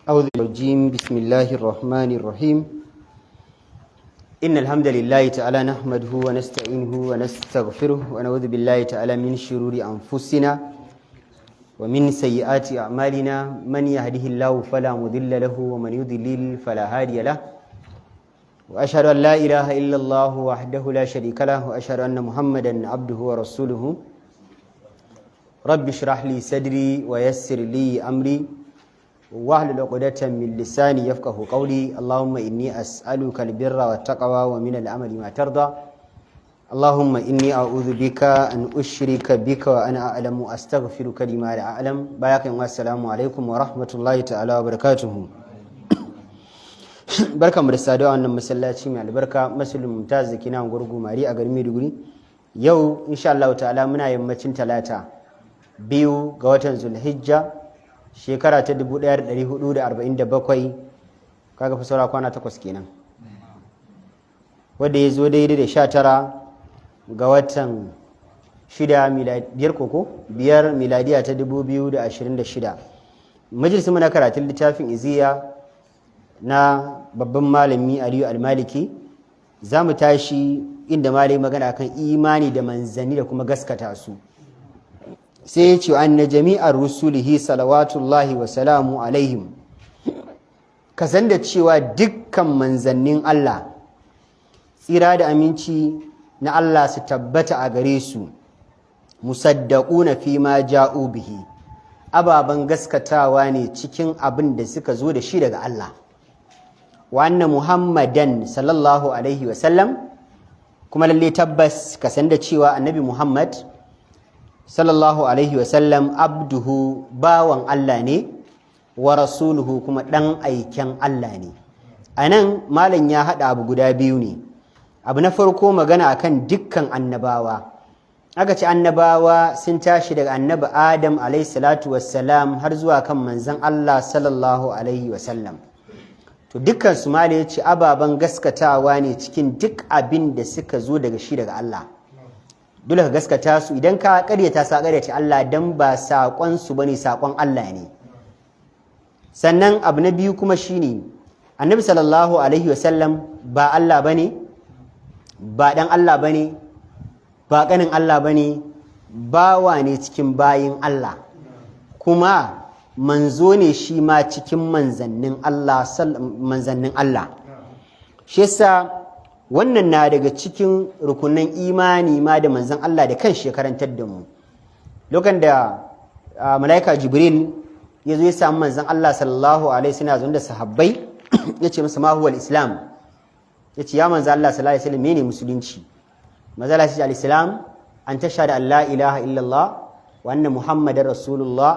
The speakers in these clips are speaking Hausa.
أعوذ بالرجيم بسم الله الرحمن الرحيم إن الحمد لله تعالى نحمده ونستعينه ونستغفره ونعوذ بالله تعالى من شرور أنفسنا ومن سيئات أعمالنا من يهده الله فلا مضل له ومن يضلل فلا هادي له وأشهد أن لا إله إلا الله وحده لا شريك له وأشهد أن محمدا عبده ورسوله رب اشرح لي صدري ويسر لي أمري واحلل عقدة من لساني يفقهوا قولي اللهم إني أسألك البر والتقوى ومن العمل ما ترضى اللهم إني أعوذ بك أن أشرك بك وأنا أعلم أستغفرك لما لا أعلم باياك والسلام عليكم ورحمة الله تعالى وبركاته barka mu da saduwa wannan masallaci mai albarka masallin mumtaz da kina gurgu mari a garin Maiduguri yau insha Allah ta'ala muna yammacin talata 2 ga watan Zulhijja shekara ta 1447 kaga fasara kwana 8 kenan wanda ya zo daidai da 19 ga watan 6 miladiyar koko 5 miladiya ta 2026 majalisun muna karatun littafin iziya na babban malami Aliyu Al-Maliki za mu tashi inda malami magana kan imani da manzanni da kuma gaskata su sai ya ce anna jami'ar rusulihi salawatullahi wa salamu alaihim kasan da cewa dukkan manzannin Allah tsira da aminci na Allah su tabbata a gare su musaddaquna fi ma ja'u bihi ababan gaskatawa ne cikin abin da suka zo da shi daga Allah wa anna muhammadan sallallahu alaihi wa sallam kuma lalle tabbas kasan da cewa annabi Muhammad sallallahu alaihi wasallam abduhu bawan Allah ne wa rasuluhu kuma ɗan aiken Allah ne a nan malam ya haɗa abu guda biyu ne abu na farko magana akan dukkan annabawa aka ce annabawa sun tashi daga annabi Adam alaihi salatu wassalam har zuwa kan manzon Allah sallallahu alaihi wasallam to dukkan su malam ya ce ababen gaskatawa ne cikin duk abin da suka zo daga shi daga Allah dole ka gaskata su idan ka karyata sa karyata Allah dan ba sakon su bane sakon Allah ne sannan abu na biyu kuma shine annabi sallallahu alaihi wasallam ba Allah bane ba dan Allah bane ba kanin Allah bane bawa ne cikin bayin Allah kuma manzo ne shi ma cikin manzannin Allah shi yasa wannan na daga cikin rukunan imani ma da manzon Allah da kanshi ya karantar da mu lokacin da malaika Jibril ya zo ya samu manzon Allah sallallahu alaihi wasallam da sahabbai ya ce masa ma huwa al-islam ya ce ya manzon Allah sallallahu alaihi wasallam mene musulunci manzon Allah sallallahu alaihi wasallam an tashhadu an la ilaha illallah wa anna muhammadar rasulullah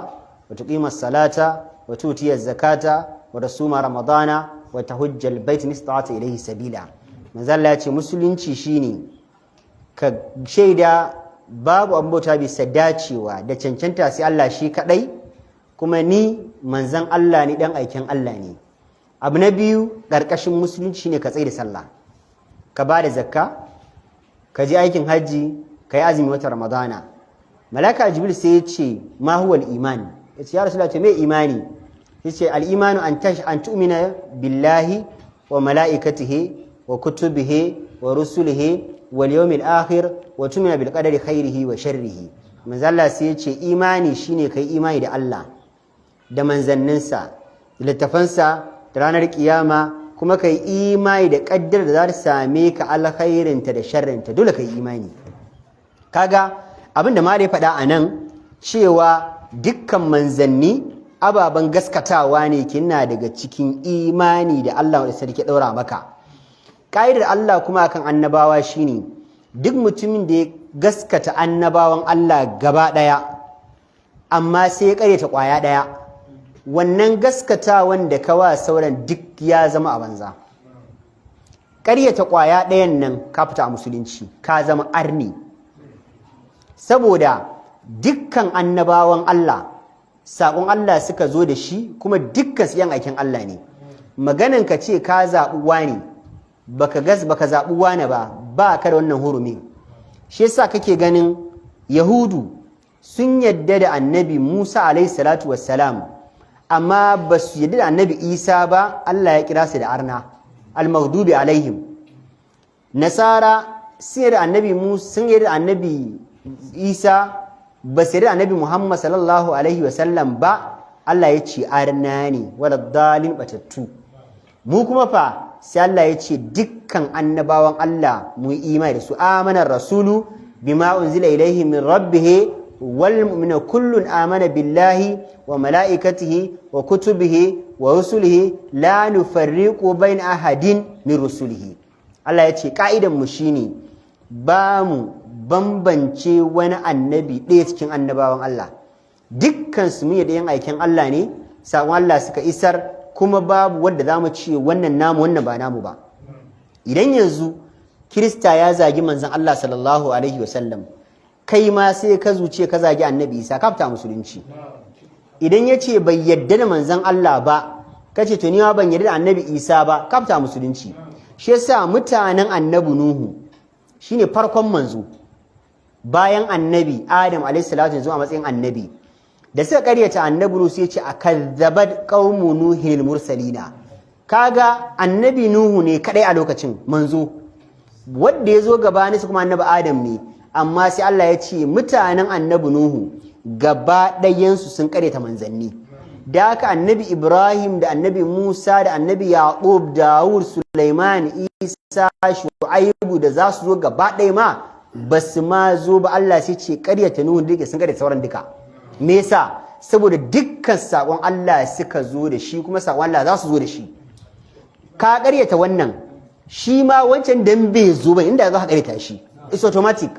wa tuqima as-salata wa tu'ti az-zakata wa tasuma ramadana wa tahujja al-bayt in istata'ta ilayhi sabila manzalla ya ce musulunci shine ka shaida babu abota bisa dacewa da cancanta sai Allah shi kadai kuma ni manzan Allah ne dan aikin Allah ne abu na biyu karkashin musulunci ne ka tsaye da sallah ka ba da zakka ka ji aikin hajji ka yi azumi wata ramadana malaka jibril sai ya ce ma huwa al-iman ya ce ya rasulullah ce me imani ya ce al-imanu an tu'mina billahi wa mala'ikatihi وكتبه ورسله واليوم الآخر وتؤمن بالقدر خيره وشره manzo Allah sai yace imani shine kai imani da Allah da manzanninsa da littafansa da ranar kiyama kuma kai imani da kaddar da za ta same ka alkhairinta da sharrinta dole kai imani kaga abinda ma da ya faɗa anan cewa dukkan manzanni ababen gaskatawa ne kina daga cikin imani da Allah wanda sarki daura maka ƙa'idar Allah kuma akan annabawa shine duk mutumin da ya gaskata annabawan Allah gaba ɗaya amma sai ya ƙaryata ƙwaya ɗaya wannan gaskatawan da kawa sauran duk ya zama a banza ƙaryata ƙwaya ɗayan nan ka fita a musulunci ka zama arni saboda dukkan annabawan Allah saƙon Allah suka zo da shi kuma dukkan su yan aikin Allah ne maganan ka ce ka zaɓi wani baka zaɓi wane ba ka da wannan hurumi shi yasa kake ganin yahudu sun yadda da annabi Musa alaihi salatu wassalam amma ba su yadda da annabi Isa ba, Allah ya kira su da arna, al-maghdubi alaihim. Nasara sun yadda annabi Musa, sun yadda annabi Isa, ba su yadda annabi Muhammad sallallahu alaihi wasallam ba, Allah ya ce arna ne, wala dalin batattu. Mu kuma fa sai Allah ya ce dukkan annabawan Allah mu yi imani da su. Amana rasulu bima unzila ilaihi min rabbih wal mu'minu kullun amana billahi wa malaikatihi wa kutubihi wa rusulihi la nufarriqu baina ahadin min rusulihi. Allah ya ce ka'idan mu shine ba mu bambance wani annabi ɗaya cikin annabawan Allah. Dukkan su mun yadda yan aikin Allah ne, sakon Allah suka isar, kuma babu wanda za mu ce wannan namu wannan ba namu ba. Idan yanzu Kirista ya zagi manzon Allah sallallahu alaihi wasallam, kai ma sai ka zuce ka zagi annabi Isa, ka fita musulunci. Idan ya ce bai yadda da manzon Allah ba, ka ce to ni ma ban yadda da annabi Isa ba, ka fita musulunci. Shi yasa mutanen annabi Nuhu shine farkon manzo bayan annabi Adam alaihi salatu yanzu a matsayin annabi. Da suka karyata annabi Nuhu sai ce akazzabat qaumu nuhil mursalina. Kaga annabi Nuhu ne kadai a lokacin manzo, wanda yazo gabanin su kuma annabi Adam ne, amma sai Allah ya ce mutanen annabi Nuhu gaba ɗayan su sun karyata manzanni. Da haka annabi Ibrahim da annabi Musa da annabi Yaqub, Dawud, Sulaiman, Isa, Shu'aibu da za su zo gaba ɗaya ma basu ma zo ba. Allah sai ce karyata Nuhu da sun karyata sauran duka. Me yasa? Saboda dukkan sakon Allah suka zo da shi, kuma sakon Allah za su zo da shi. Ka karyata wannan, shi ma wancan dan bai zo ba, inda za ka karyata shi, it's automatic.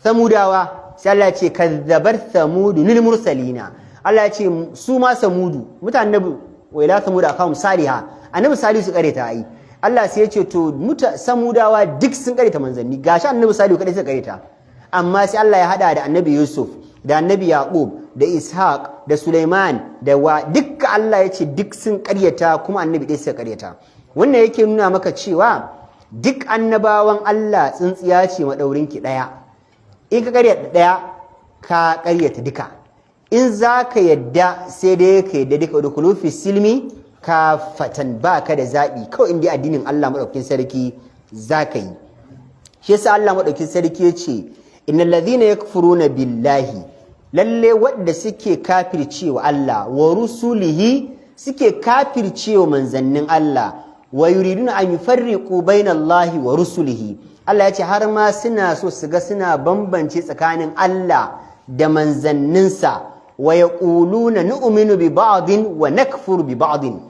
Samudawa sai Allah ya ce kazzabar samudu lil mursalina. Allah ya ce su ma samudu mutanen wa ila samuda akahum saliha, annabi salihu su karyata ai. Allah sai ya ce to samudawa duk sun karyata manzanni, gashi annabi salihu kadai suka karyata, amma sai Allah ya hada da annabi Yusuf da annabi Yaqub da Ishaq da Sulaiman da dukkan Allah ya ce duk sun karyata, kuma annabi ɗaya suka karyata. Wannan yake nuna maka cewa duk annabawan Allah tsintsiya ce madaurin ki ɗaya. In ka karyata ɗaya ka karyata duka. In za ka yadda sai dai ka yadda duka, udkhulu fi silmi kafatan, baka da zaɓi kawai inda addinin Allah madaukakin sarki za ka yi. Shi yasa Allah madaukakin sarki ya ce innal ladhina yakfuruna billahi, lalle wadda suke kafircewa Allah wa rusulihi, suke kafircewa manzannin Allah, wa yuriduna an yufarriqu bainallahi wa rusulihi. Allah ya ce har ma suna so su ga suna bambance tsakanin Allah da manzanninsa, wa yaquluna nu'minu bi ba'din wa nakfuru bi ba'din.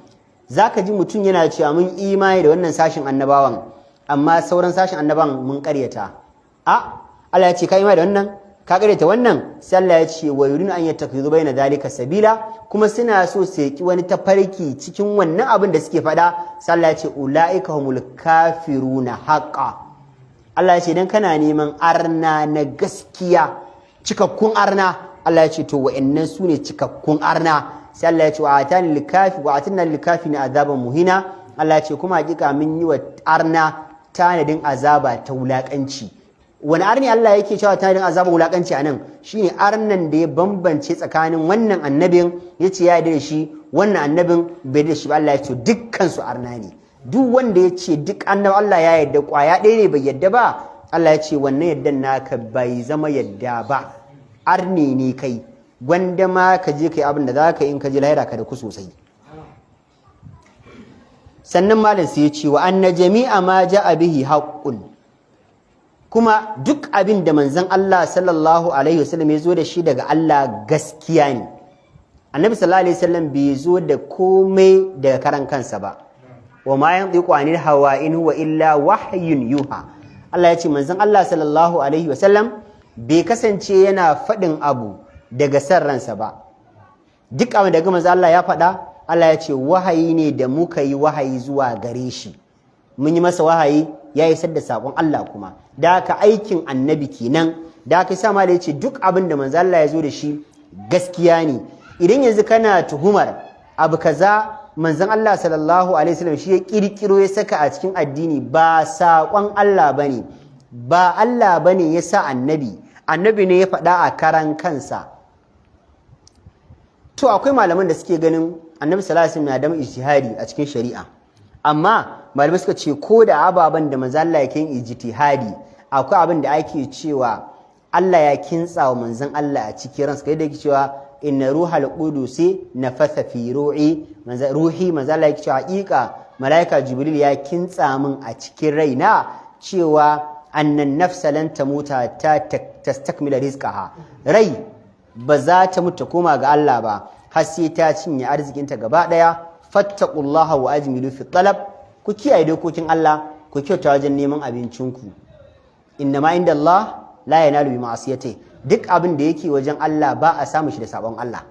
Zaka ji mutum yana cewa mun imani da wannan sashin annabawan, amma sauran sashin annabawan mun karyata. Allah ya ce ka imani da wannan, ka karyata wannan, sai Allah ya ce wa yuriduna an yattakhidhu baina dhalika sabila, kuma suna so su yaki wani tafarki cikin wannan abin da suke faɗa. Sai Allah ya ce ulaika humul kafiruna haqqan. Allah ya ce dan kana neman arna na gaskiya, cikakkun arna, Allah ya ce to wa'annan su ne cikakkun arna. Sai Allah ya ce wa atanna lil kafirina azaban muhina. Allah ya ce kuma hakika mun yi wa arna tanadin azaba ta wulakanci. Wani arni Allah yake cewa tanadin azaba wulakanci anan? Shine arnan da ya bambance tsakanin wannan annabin yace ya yarda da shi, wannan annabin bai da shi ba. Allah ya ce dukkan su arna ne. Duk wanda ya ce duk annabi Allah ya yarda, kwaya ɗaya ne bai yarda ba, Allah ya ce wannan yardan naka bai zama yarda ba, arni ne kai. Gwanda ma ka je kai abin da za ka yi in ka ji lahira ka da ku sosai. Sannan malam sai ya ce wa anna jami'a ma ja'a bihi haqqun, kuma duk abin da manzon Allah sallallahu alaihi wasallam ya zo da shi daga Allah gaskiya ne. Annabi sallallahu alaihi wasallam bai zo da komai daga karan kansa ba. Wa ma yantiqu anil hawa in huwa illa wahyun yuha. Allah ya ce manzon Allah sallallahu alaihi wasallam bai kasance yana faɗin abu daga san ransa ba. Duk abin da manzon Allah ya faɗa, Allah ya ce wahayi ne da muka yi wahayi zuwa gare shi. Mun yi masa wahayi ya isar da saƙon Allah kuma. Da haka aikin annabi kenan. Da haka sa ma da ya ce duk abin da manzon Allah ya zo da shi gaskiya ne. Idan yanzu kana tuhumar abu kaza manzon Allah sallallahu alaihi wasallam shi ya kirkiro ya saka a cikin addini, ba saƙon Allah bane, ba Allah bane ya sa annabi ne ya faɗa a karan kansa, to akwai malaman da suke ganin annabi sallallahu alaihi wasallam na da ijtihadi a cikin shari'a, amma malamai suka ce ko da ababen da manzo Allah yake yin ijtihadi akwai abin da ake cewa Allah ya kintsa wa manzon Allah a cikin ransa, kai da yake cewa inna ruhal qudusi nafatha fi ruhi manzo Allah yake cewa haƙiƙa malaika jibril ya kintsa min a cikin raina cewa annan nafsa lan tamuta ta tastakmila rizqaha, rai ba za ta mutu koma ga Allah ba har sai ta cinye arzikinta gaba daya. fattaqullaha wa ajmilu fi talab, ku kiyaye dokokin Allah, ku kyauta wajen neman abincinku. innama inda Allah la yanalu bi ma'asiyati, duk abin da yake wajen Allah ba a samu shi da sabon Allah.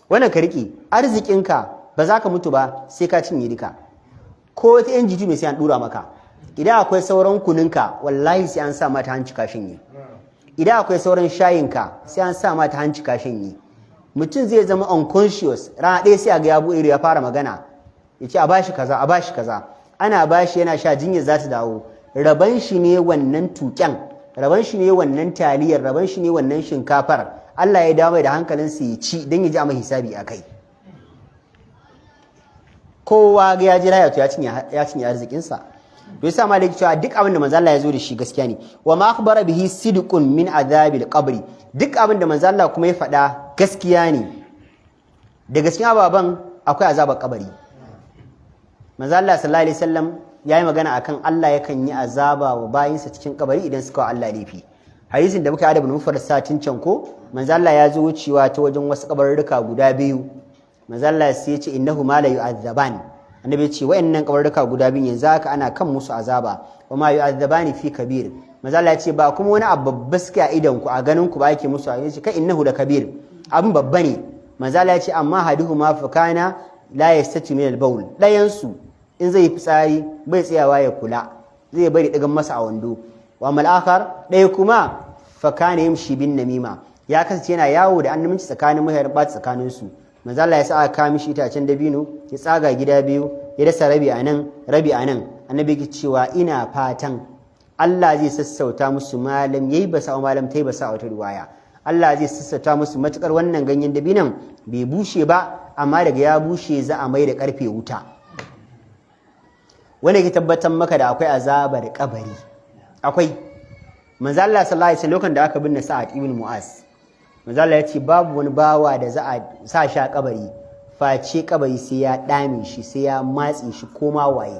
wannan ka rike arzikinka ba za ka mutu ba sai ka cinye duka, ko ta yan jiji mai sai an dura maka. idan akwai sauran kuninka wallahi sai an sa mata hanci ka shanye, idan akwai sauran shayinka sai an sa mata hanci ka shanye. mutum zai zama unconscious, rana ɗaya sai a ga ya buɗe ya fara magana, ya ce a bashi kaza a bashi kaza, ana bashi yana sha jinyar za ta dawo. raban shi ne wannan tuƙen, raban shi ne wannan taliyar, raban shi ne wannan shinkafar. Allah ya dawo da hankalinsa ya ci don ya ji a mai hisabi a kai. kowa ga ya jira ya cinye arzikinsa. to yasa malaki cewa duk abin da manzo Allah ya zo da shi gaskiya ne. wa ma akhbara bihi sidqun min adhabil qabri, duk abin da manzo Allah kuma ya faɗa gaskiya ne. da gaskiya ababan akwai azabar kabari. manzo Allah sallallahu alaihi wasallam yayi magana akan Allah yakan yi azaba wa bayinsa cikin kabari idan suka wa Allah laifi. hadisin da muka yi adabul mufrad satin can ko manzo Allah ya zo wucewa ta wajen wasu kabarruka guda biyu. manzo Allah sai ya ce innahu ma la yu'azzaban, annabi ya ce wayannan kabarruka guda biyu yanzu haka ana kan musu azaba. wa ma yu'azzabani fi kabir, manzo Allah ya ce ba kuma wani abu babba suke a idan ku a ganin ku ba yake musu, ya ce kai innahu la kabir, abin babba ne. manzo Allah ya ce amma haduhuma fa kana la yastati min al-bawl, dayan su in zai fitsari bai tsayawa ya kula, zai bari digan masa a wando. wa mal akhar, daya kuma fa kana yamshi bin namima, ya kasance yana yawo da annaminci tsakanin mahayar ba tsakanin su. manzo Allah ya sa aka mishi itacen dabino ya tsaga gida biyu, ya dasa rabi anan rabi anan. annabi ya cewa ina fatan Allah zai sassauta musu, malam yayi basa malam tai basa wata riwaya, Allah zai sassauta musu matukar wannan ganyen dabinan bai bushe ba, amma daga ya bushe za a mai da karfe wuta. wanda ke tabbatar maka da akwai azabar kabari. akwai manzo Allah sallallahu alaihi wasallam lokacin da aka binne Sa'ad ibn Mu'az, manzo Allah ya ce babu wani bawa da za a sa shi a kabari face kabari sai ya dame shi, sai ya matse shi koma waye.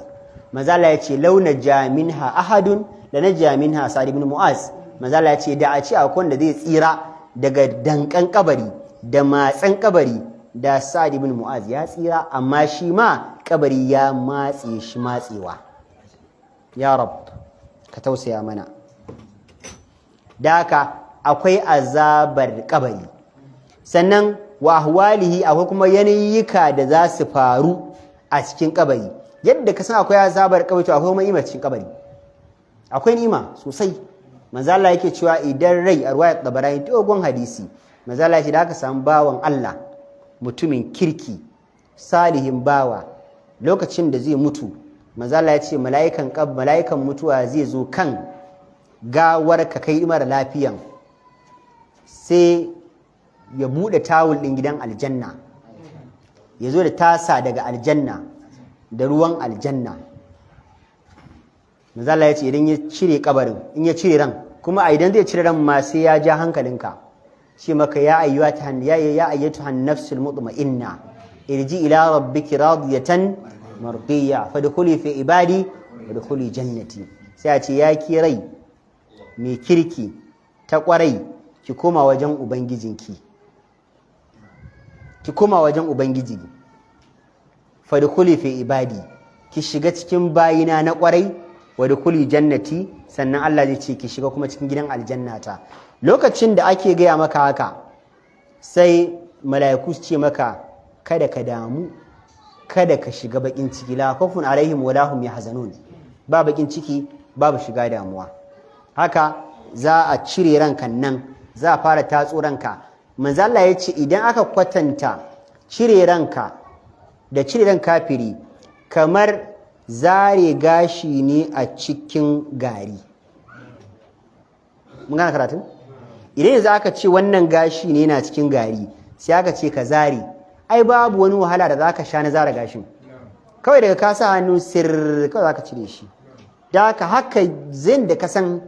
manzo Allah ya ce launa jaminha ahadun la najaminha Sa'ad ibn Mu'az. manzo Allah ya ce da a ce akwai wanda zai tsira daga dankan kabari da matsan kabari da Sa'ad ibn Mu'az ya tsira, amma shi ma kabari ya matse shi matsewa. ya rab ka tausaya mana. da haka akwai azabar kabari. sannan wa ahwalihi, akwai kuma yanayika da za su faru a cikin kabari. yadda ka san akwai azabar kabari to akwai kuma ni'ima cikin kabari. akwai ni'ima sosai. manzo Allah yake cewa idan rai a ruwayat Tabarani dogon hadisi, manzo Allah ya ce da aka samu bawan Allah mutumin kirki salihin bawa, lokacin da zai mutu manzo Allah ya ce mala'ikan mutuwa zai zo kan gawar ka kai mara lafiyan, sai ya bude tawul din gidan aljanna, ya zo da tasa daga aljanna da ruwan aljanna. manzo Allah ya ce idan ya cire kabarin, in ya cire ran, kuma idan zai cire ran ma sai ya ja hankalinka, shi maka ya ayyatuhan nafsul mutma'inna irji ila rabbiki radiyatan mardiya fadkhuli fi ibadi wadkhuli jannati. sai a ce ya ki rai mai kirki ta kwarai, ki koma wajen ubangijinki, ki koma wajen ubangiji, fadkhuli fi ibadi, ki shiga cikin bayina na kwarai, wadkhuli jannati, sannan Allah zai ce ki shiga kuma cikin gidan aljannata. lokacin da ake gaya maka haka sai mala'iku su ce maka kada ka damu, kada ka shiga bakin ciki, la khawfun alaihim wa lahum yahzanun, ba bakin ciki babu shiga damuwa. haka za a cire ranka nan, za a fara tatso ranka. manzo Allah ya ce idan aka kwatanta cire ranka da cire ran kafiri kamar zare gashi ne a cikin gari. mun gane karatun? idan yanzu aka ce wannan gashi ne yana cikin gari, sai aka ce ka zare, ai babu wani wahala da zaka sha na zara gashin, kawai daga ka sa hannu sir kawai zaka cire shi. Da haka zai da ka san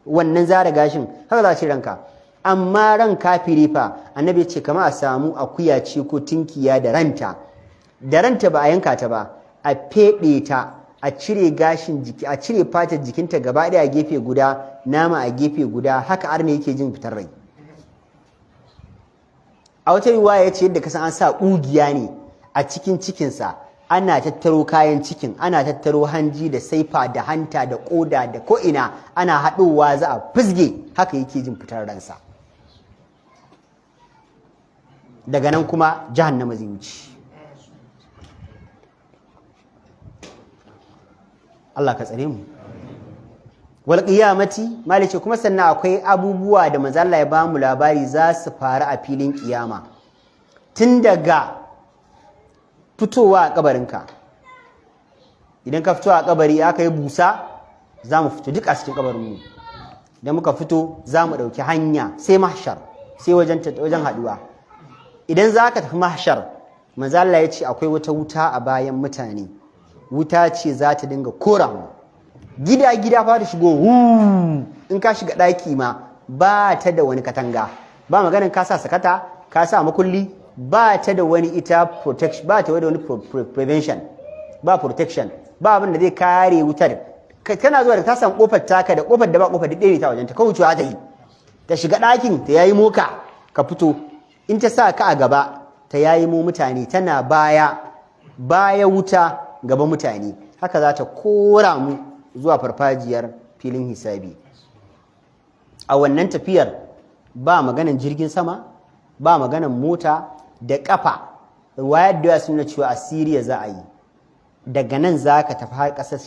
wannan zara gashin haka za ci ranka. Amma ran kafiri fa annabi ya ce kama a samu akuya ce ko tinkiya da ranta ba a yanka ta ba, a feɗe ta, a cire gashin jiki, a cire fatar jikinta gaba ɗaya a gefe guda, nama a gefe guda, haka arne yake jin fitar rai. A wata riwaya ya ce yadda kasan an sa ƙugiya ne a cikin cikinsa, ana tattaro kayan cikin, ana tattaro hanji da saifa da hanta da ƙoda da ko'ina, ana haɗowa za a fizge, haka yake jin fitar ransa. Daga nan kuma jahannama zai wuce. Allah ka tsare mu. Wal qiyamati malice kuma sannan akwai abubuwa da manzo Allah ya ba mu labari za su faru a filin kiyama. Tun daga fitowa a kabarinka. Idan ka fito a kabari aka yi busa, za mu fito duk a cikin kabarinmu. Idan muka fito za mu ɗauki hanya sai mahshar, sai wajen haɗuwa. Idan za ka tafi mahshar, manzo Allah ya ce akwai wata wuta a bayan mutane. Wuta ce za ta dinga kora mu. Gida fa da shigo, in ka shiga ɗaki ma ba ta da wani katanga, ba maganin ka sa sakata, ka sa makulli, ba ta da wani protection, ba ta da wani prevention, ba protection, ba abin da zai kare wutar. Tana zuwa da ta samu kofar taka da kofar da ba kofar da ɗaya ta wajen ta kawai ta yi, ta shiga ɗakin ta yayi moka ka fito, in ta sa ka a gaba ta yayi mu mutane, tana baya wuta gaba mutane, haka za ta kora mu zuwa farfajiyar filin hisabi. A wannan tafiyar ba maganan jirgin sama, ba maganan mota, da kafa. Riwayar da suna cewa a Syria za a yi, daga nan za ka tafi har ƙasar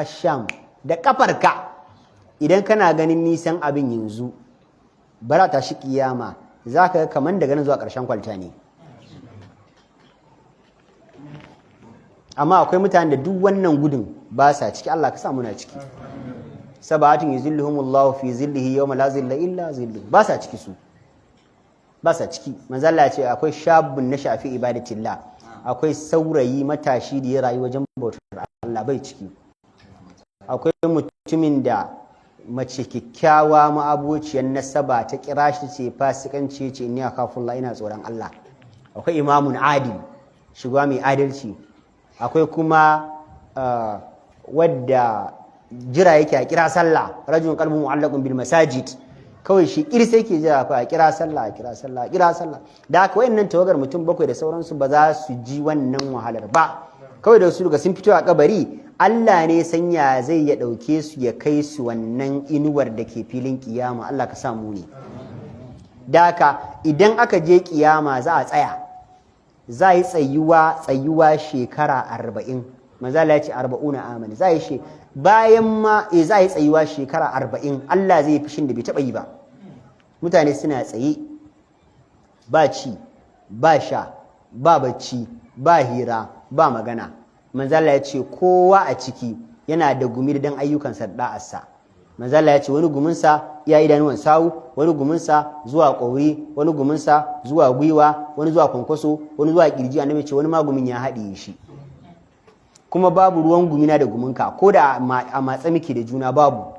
Sham da kafarka. Idan kana ganin nisan abin yanzu, bara ta shi kiyama za ka ga kamar daga nan zuwa ƙarshen kwalta ne. Amma akwai mutanen da duk wannan gudun ba sa ciki, Allah ka sa muna ciki. Sabatun yuzilluhumullahu fi zillihi yawma la zilla illa zilluhu, ba sa ciki su, ba sa ciki. Manzo Allah ya ce akwai shabun na shafi ibadatillah, akwai saurayi matashi da ya rayu wajen bautar Allah, bai ciki. Akwai mutumin da mace kyakkyawa ma'abociyar nasaba ta kira shi ce fasikanci, ce inni akhafullah, ina tsoron Allah. Akwai imamun adil, shugaba mai adalci. Akwai kuma wadda jira yake a kira sallah, rajulun qalbun mu'allaqun bil masajid, kawai shi kirsa yake jira fa a kira sallah. Da haka wayannan tawagar mutum bakwai da sauransu ba za su ji wannan wahalar ba. Kawai da su daga sun fito a kabari, Allah ne sanya zai ya dauke su ya kai su wannan inuwar da ke filin kiyama. Allah ka samu ne. Da haka idan aka je kiyama za a tsaya, za yi tsayuwa shekara 40. Manzala ya ce 40 amani, za yi bayan ma za yi tsayuwa shekara 40, Allah zai fishin da bai taɓa yi ba. Mutane suna tsaye, ba ci, ba sha, ba bacci, ba hira, ba magana. Manzala ya ce kowa a ciki yana da gumi dan ayyukansa da da'arsa. Manzala ya ce wani guminsa ya idanuwan sawu, wani guminsa zuwa ƙauri, wani guminsa zuwa gwiwa, wani zuwa kwankwaso, wani zuwa kirji. Annabi ce wani ma gumin ya haɗiye shi. Kuma babu ruwan gumina da guminka, ko da a matsa miki da juna babu.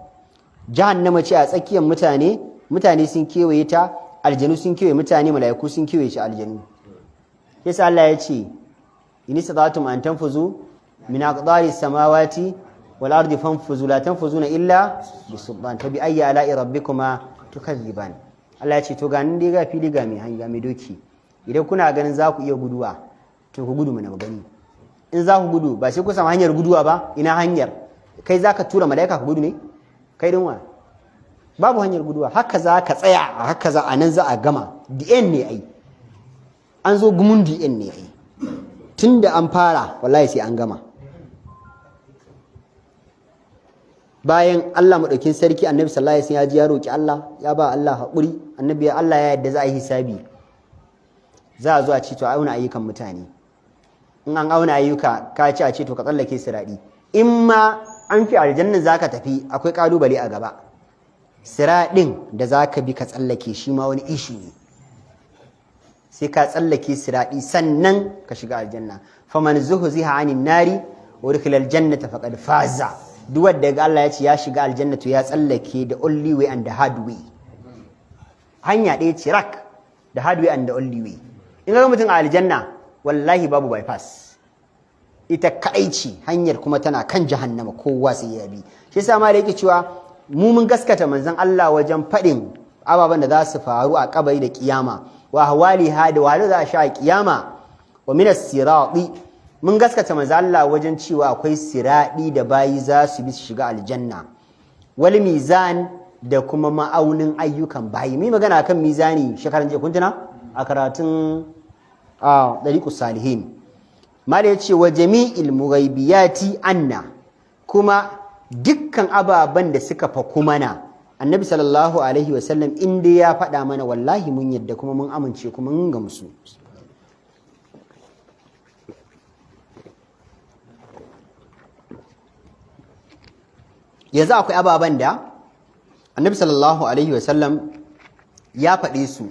Jahannama ce a tsakiyar mutane sun kewaye ta, aljanu sun kewaye mutane, mala'iku sun kewaye shi aljanu. Yasa Allah ya ce in istata'tum an tanfuzu min aqdari samawati wal ardi fanfuzu la tanfuzuna illa bisultan fa bi ayyi ala'i rabbikuma tukazziban. Allah ya ce to ganin dai ga fili ga mai hanga mai doki, idan kuna ganin za ku iya guduwa to ku gudu mana magani. In za ku gudu ba sai ku samu hanyar guduwa ba, ina hanyar? Kai za ka tura mala'ika ku gudu ne? Kai dinwa babu hanyar guduwa, haka za ka tsaya, haka za a nan za a gama. DN ne ai, an zo gumun DN ne ai, tun da an fara wallahi sai an gama. Bayan Allah maɗaukin sarki, annabi sallallahu alaihi wasallam ya ji ya roki Allah, ya ba Allah haƙuri. Annabi Allah ya yarda za a yi hisabi, za a zo a ce to auna ayyukan mutane. In an auna ayyuka ka ci a ce to ka tsallake siradi. In ma an fi aljanna zaka tafi, akwai kalubale a gaba. Siradin da zaka bi ka tsallake shi ma wani ishu ne. sai ka tsallake siradi sannan ka shiga aljanna faman zuhziha 'anil nari wa udkhila aljannata faqad faza duk wanda ga Allah ya ce ya shiga aljanna to ya tsallake the only way and the hard way hanya ɗaya ce rak the hard way and the only way in ga mutum a aljanna wallahi babu bypass ita kadai ce hanyar kuma tana kan jahannama kowa sai ya bi shi yasa ma da yake cewa mu mun gaskata manzon Allah wajen fadin ababen da za su faru a kabari da kiyama wa hawali hada wa za a sha a kiyama wa min as-sirati mun gaskata manzon Allah wajen cewa akwai siradi da bayi za su bi su shiga aljanna wal mizan da kuma ma'aunin ayyukan bayi mai magana akan mizani shekaran jiya kun tuna a karatun dariqus salihin mala ya ce wa jami'il mughaibiyati anna kuma dukkan ababen da suka faku mana annabi sallallahu alaihi wasallam inda ya faɗa mana wallahi mun yadda kuma mun amince kuma mun gamsu yanzu akwai ababen da annabi sallallahu alaihi wasallam ya faɗe su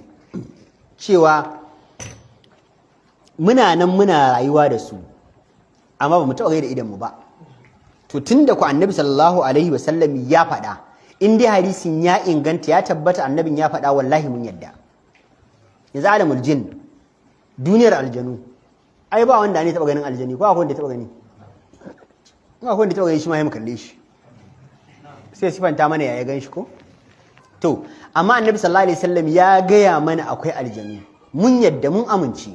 cewa muna nan muna rayuwa da su amma ba mu taɓa da idanmu ba to tun da ku annabi sallallahu alaihi wasallam ya faɗa in dai hadisin ya inganta ya tabbata annabin ya faɗa wallahi mun yadda yanzu alamul jin duniyar aljanu ai ba wanda ne taɓa ganin aljani ko akwai wanda taɓa gani ko akwai wanda taɓa gani shi ma ya kalle shi sai sifanta mana ya gan shi ko to amma annabi sallallahu alaihi wasallam ya gaya mana akwai aljanu mun yadda mun amince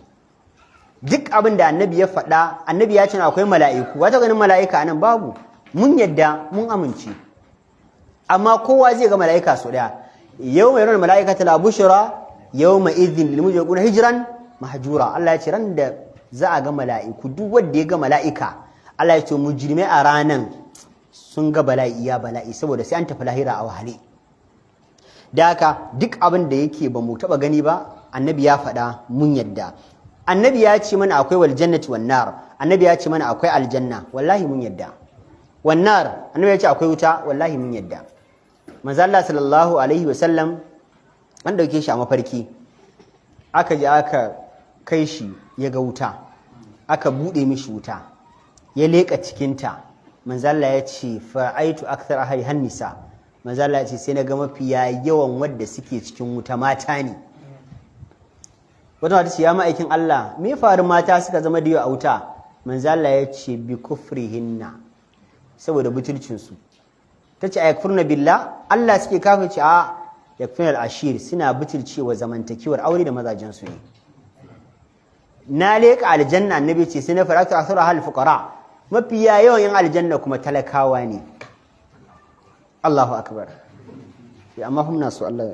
duk abin da annabi ya faɗa annabi ya ce akwai mala'iku wata ganin mala'ika anan babu mun yadda mun amince amma kowa zai ga mala'ika so daya yau mai ranar mala'ika ta labushira yau mai izin lilmujin kuna hijiran mahajura Allah ya ce ran da za a ga mala'iku duk wanda ya ga mala'ika Allah ya ce mujrimai a ranan sun ga bala'i ya bala'i saboda sai an tafi lahira a wahale da haka duk abin da yake ba mu taɓa gani ba annabi ya faɗa mun yadda annabi ya ce mana akwai wal jannati wan nar annabi ya ce mana akwai aljanna wallahi mun yadda wan nar annabi ya ce akwai wuta wallahi mun yadda manzo Allah sallallahu alaihi wasallam an dauke shi a mafarki aka je aka kai shi ya ga wuta aka bude mishi wuta ya leka cikin ta manzo Allah ya ce fa'aitu akthar ahli hannisa manzo Allah ya ce sai na ga mafiya yawan wanda suke cikin wuta mata ne wata wata ce ya ma'aikin Allah me faru mata suka zama da yau a wuta manzo Allah ya ce bi kufrihinna saboda butulcinsu ta ce ayakfurna billah Allah suke kafirci a yakfurna al-ashir suna butulcewa zamantakewar aure da mazajen su ne na leka aljanna annabi ce sai na faratu asara hal fuqara mafiya yawan yan aljanna kuma talakawa ne Allahu akbar ya amma hum nasu Allah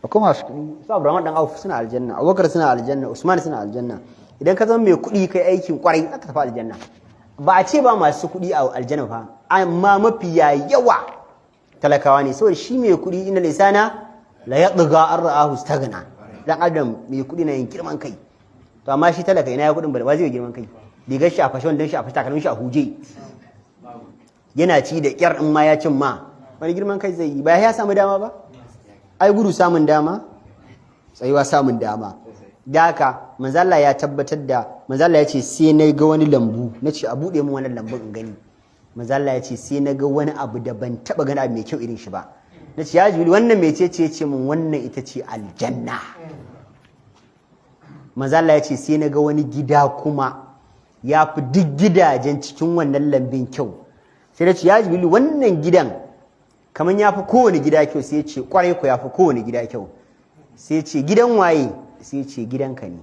kuma su Abraham dan Auf suna aljanna Abubakar suna aljanna Usman suna aljanna idan ka zama mai kuɗi kai aikin kwarai aka tafi aljanna ba a ce ba masu kuɗi a aljanna fa amma mafiya yawa talakawa ne saboda shi mai kuɗi inna lisana la yadgha ar-ra'ahu istaghna dan adam mai kuɗi na yin girman kai to amma shi talaka ina ya kuɗin ba zai yi girman kai digar shi a fashe wanda shi a fashe takalmin shi a huje yana ci da kyar in ma ya cin ma wani girman kai zai yi ba ya samu dama ba ai gudu samun dama tsayuwa samun dama da haka manzala ya tabbatar da manzala ya ce sai na ga wani lambu na ce a buɗe min wannan lambun in gani manzala ya ce sai na ga wani abu da ban taɓa gani abu mai kyau irin shi ba na ce ya juli wannan mai ce min wannan ita ce aljanna manzala ya ce sai na ga wani gida kuma ya fi duk gidajen cikin wannan lambin kyau sai na ce ya juli wannan gidan kamar ya fi kowane gida kyau sai ce kwarai ku ya fi kowane gida kyau sai ce gidan waye sai ce gidanka ne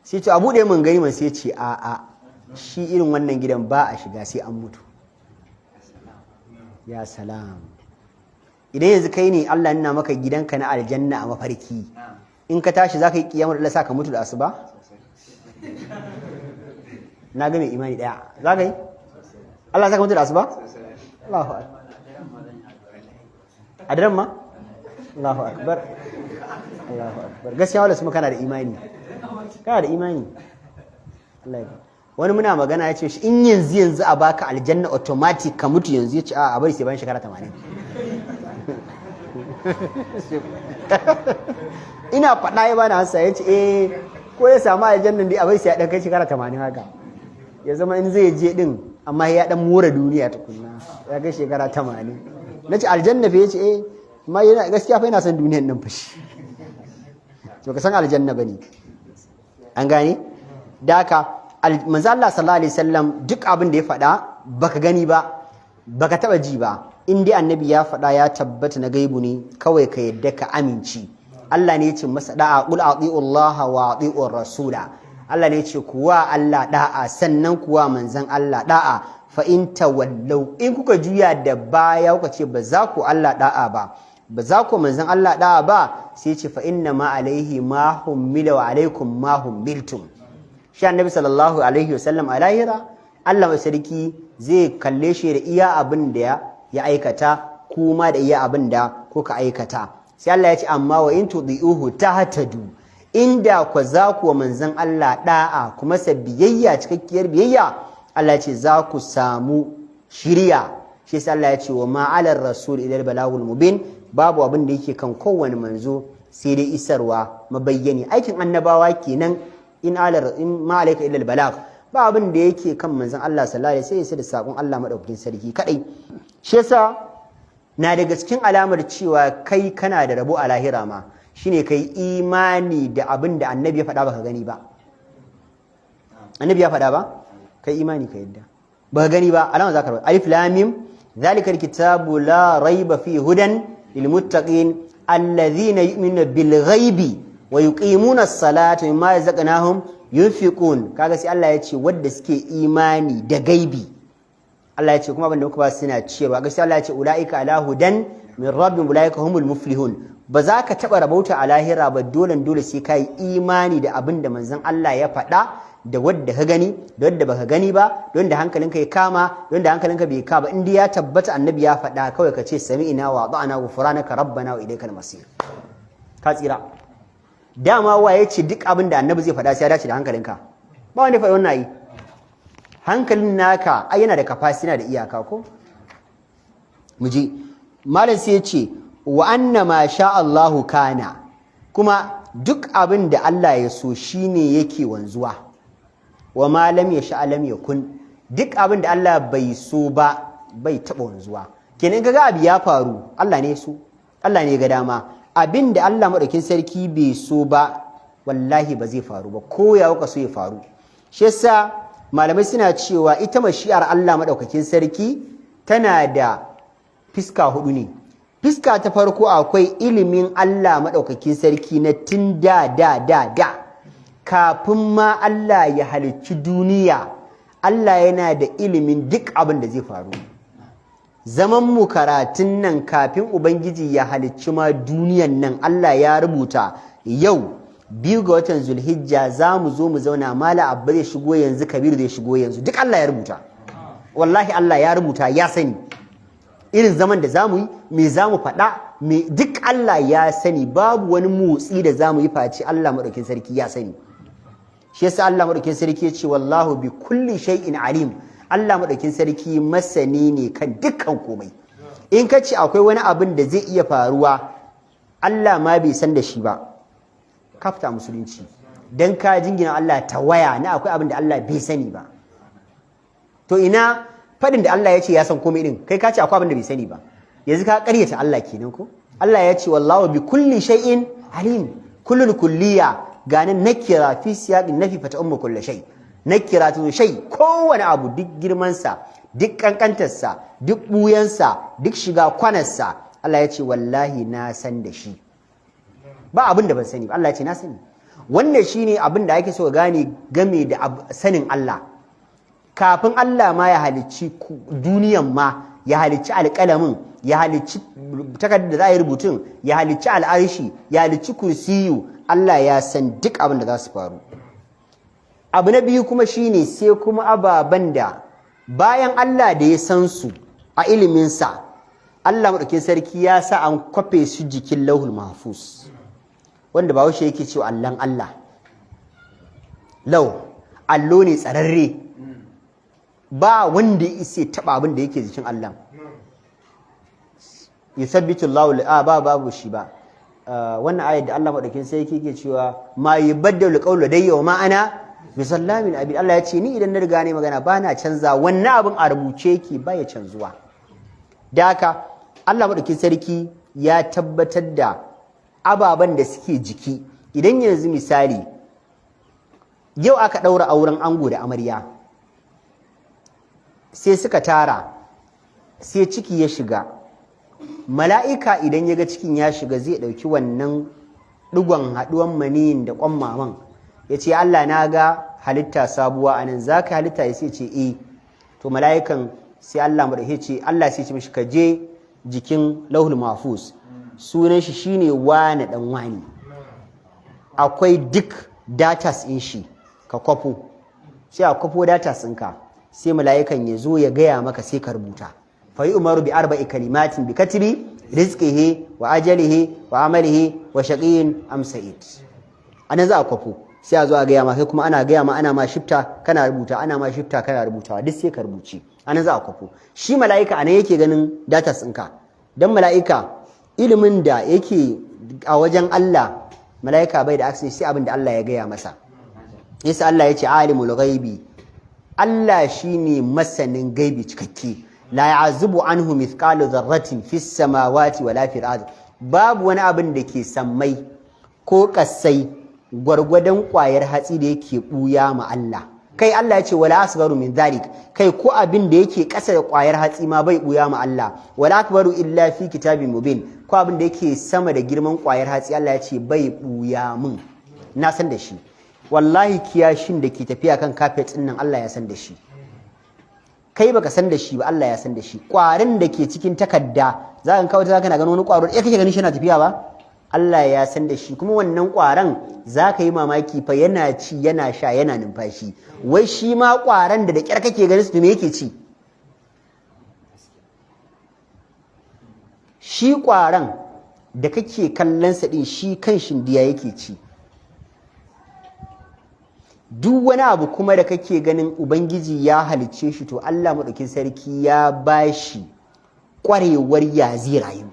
sai ce a buɗe mun gani man sai ce a shi irin wannan gidan ba a shiga sai an mutu ya salam idan yanzu kai ne Allah nuna maka gidanka na aljanna a mafarki in ka tashi za ka yi kiyamar Allah sa ka mutu da asuba na ga mai imani daya za ka yi Allah sa ka mutu da asuba Allahu akbar a daren ma Allahu akbar Allahu akbar gaskiya wala su kana da imani kana da imani wani muna magana ya ce shi in yanzu a baka aljanna automatic ka mutu yanzu ya ce a bari sai bayan shekara 80 ina faɗa ya bani hansa ya ce ko ya samu aljannan dai abai sai ya ɗan kai shekara 80 haka ya zama in zai je ɗin amma ya ɗan more duniya tukunna ya kai shekara 80 na ce aljanna fa ya ce amma yana gaskiya fa yana son duniyan nan fashi to ka san aljanna bane an gane da haka manzo Allah sallallahu alaihi wasallam duk abin da ya faɗa baka gani ba baka taba ji ba in dai annabi ya faɗa ya tabbata na gaibu ne kawai ka yadda ka aminci Allah ne ya ce masa da'a qul ati'u Allah wa ati'u rasula Allah ne ya ce kuwa Allah da'a sannan kuwa manzon Allah da'a fa in tawallau in kuka juya da baya kuka ce ba za ku Allah da'a ba za ku manzon Allah da'a ba sai ce fa inna ma alaihi ma hummila wa alaikum ma hummiltum shi annabi sallallahu alaihi wasallam a lahira Allah mai sarki zai kalle shi da iya abin da ya aikata kuma da iya abin da kuka aikata sai Allah ya ce amma wa in tudiuhu tahtadu inda ku za ku manzon Allah da'a kuma sa biyayya cikakkiyar biyayya Allah ya ce za ku samu shiriya shi sai Allah ya ce wa ma alar rasul ila balagul mubin babu abin da yake kan kowane manzo sai dai isarwa mabayyani aikin annabawa kenan in ma alayka illa albalag ba abin da yake kan manzon Allah sallallahu alaihi wasallam sai da sakon Allah madaukakin sarki kadai shi yasa na daga cikin alamar cewa kai kana da rabo a lahira ma shine kai imani da abin da annabi ya faɗa baka gani ba annabi ya faɗa ba kai imani ka yadda baka gani ba alama zaka rubuta alif lam mim zalika alkitabu la raiba fi hudan lil muttaqin alladhina yu'minuna bil ghaibi wa yuqimuna as-salata mimma razaqnahum yunfiqun kaga sai Allah ya ce wanda suke imani da gaibi Allah ya ce kuma banda muka ba suna ciyarwa gaskiya Allah ya ce ulaika ala hudan min rabbihim ulaika humul muflihun ba za ka taba rabauta a lahira ba dole sai ka yi imani da abin da manzon Allah ya faɗa da wadda ka gani da wadda baka gani ba don da hankalinka ya kama don da hankalinka bai kama in dai ya tabbata annabi ya faɗa kawai ka ce sami'na wa ata'na ghufranaka rabbana wa ilaykal masir ka tsira dama waye ce duk abin da annabi zai faɗa sai ya dace da hankalinka ba wanda ya faɗa wannan yi hankalin naka ai yana da capacity yana da iyaka ko muje malam sai ya ce wa anna ma sha Allahu kana kuma duk abin da Allah ya so shine yake wanzuwa wa ma lam yasha lam yakun duk abin da Allah bai so ba bai taba wanzuwa kenan kaga abu ya faru Allah ne so Allah ne ga dama abin da Allah madaukin sarki bai so ba wallahi ba zai faru ba ko ya kuka so ya faru shi yasa malamai suna cewa ita mashi'ar Allah madaukakin sarki tana da fiska hudu ne fiska ta farko akwai ilimin Allah madaukakin sarki na tun da kafin ma Allah ya halicci duniya Allah yana da ilimin duk abin da zai faru zaman mu karatun nan kafin ubangiji ya halicci ma duniyan nan Allah ya rubuta yau 2 ga watan Zulhijja za mu zo mu zauna mala abba zai shigo yanzu Kabiru zai shigo yanzu duk Allah ya rubuta wallahi Allah ya rubuta ya sani irin zaman da zamu yi me zamu faɗa me duk Allah ya sani babu wani motsi da zamu yi face Allah madaukakin sarki ya sani shi yasa Allah madaukakin sarki ya ce wallahu bi kulli shay'in alim Allah madaukakin sarki masani ne kan dukkan komai in ka ce akwai wani abin da zai iya faruwa Allah ma bai san da shi ba kafta musulunci dan ka jingina Allah ta waya na akwai abin da Allah bai sani ba to ina fadin da Allah ya ce ya san komai din kai ka ce akwai abin da bai sani ba yanzu ka ƙaryata Allah kenan ko Allah ya ce wallahu bi kulli shay'in alim kullul kulliya ganin nakira fi siyaqin nafi fata ummu kulli shay nakira tu shay kowane abu duk girman sa duk kankantar sa duk buyan sa duk shiga kwanar sa Allah ya ce wallahi na san da shi ba abin da ban sani ba Allah ya ce na sani wannan shine abin da ake so gane game da sanin Allah kafin Allah ma ya halicci duniyan ma ya halicci alƙalamin ya halicci takardar da za a yi rubutun ya halicci al'arshi ya halicci kursiyu Allah ya san duk abin da za su faru abu na biyu kuma shine sai kuma ababen da bayan Allah da ya san su a iliminsa Allah maɗaukin sarki ya sa an kwafe su jikin lauhul mahfuz wanda ba washe yake cewa Allahn Allah lau allo ne tsararre ba wanda ya isa taba abin da yake jikin Allah yuthabbitu Allahu babu shi ba wannan ayat da Allah madaukin sai yake cewa ma yubaddalu qawlu ladayya wa ma ana bisallamin abid. Allah ya ce ni idan na riga ne magana bana canza, wannan abin a rubuce yake baya canzuwa. Da haka Allah madaukin sarki ya tabbatar da ababen da suke jiki. Idan yanzu misali yau aka ɗaura auren ango da amarya sai suka tara sai ciki ya shiga, mala'ika idan ya ga cikin ya shiga zai ɗauki wannan ɗigon haɗuwan maniyin da ƙwan maman ya ce Allah na ga halitta sabuwa a nan, za ka halitta ya sai ce to mala'ikan sai Allah maɗauke ce Allah sai ce mishi ka je jikin lauhul mahfuz, sunan shi shine wane ɗan wani, akwai duk datas in shi ka kwafo, sai a kwafo datas ɗinka sai mala'ikan ya zo ya gaya maka sai ka rubuta. fa yi umaru bi arba'i kalimatin bi katibi rizqihi wa ajalihi wa amalihi wa shaqiyin am sa'id. Anan za a kwafo sai a zo a gaya ma, kai kuma ana gaya ma, ana ma shifta kana rubuta, ana ma shifta kana rubutawa, duk sai ka rubuci. Anan za a kwafo. Shi mala'ika anan yake ganin datas ɗinka, dan mala'ika ilimin da yake a wajen Allah mala'ika bai da access sai abin da Allah ya gaya masa. Yasa Allah ya ce alimul ghaibi, Allah shine masanin gaibi cikakke. La ya'zubu anhu mithqalu dharratin fis samawati wala fil ard. Babu wani abin da ke sammai ko kasai gwargwadon kwayar hatsi da yake buya ma Allah. Kai Allah ya ce wala asgharu min dhalik, kai ko abin da yake kasa da kwayar hatsi ma bai buya ma Allah. Wala akbaru illa fi kitabin mubin, ko abin da yake sama da girman kwayar hatsi Allah ya ce bai buya min, na san da shi. Wallahi kiyashin da ke tafiya kan kafet din nan Allah ya san da shi, kai baka san da shi ba, Allah ya san da shi. Kwarin da ke cikin takarda za ka kawo ta kana ganin wani kwaro kake ganin shi yana tafiya ba, Allah ya san da shi. Kuma wannan kwaron za ka yi mamaki fa yana ci yana sha yana numfashi. Wai shi ma kwaron da kyar kake ganin su me yake ci? Shi kwaron da kake kallon sa din shi kan shindiya yake ci. Duk wani abu kuma da kake ganin Ubangiji ya halicce shi to Allah maɗaukin sarki ya bashi ƙwarewar ya zai rayu.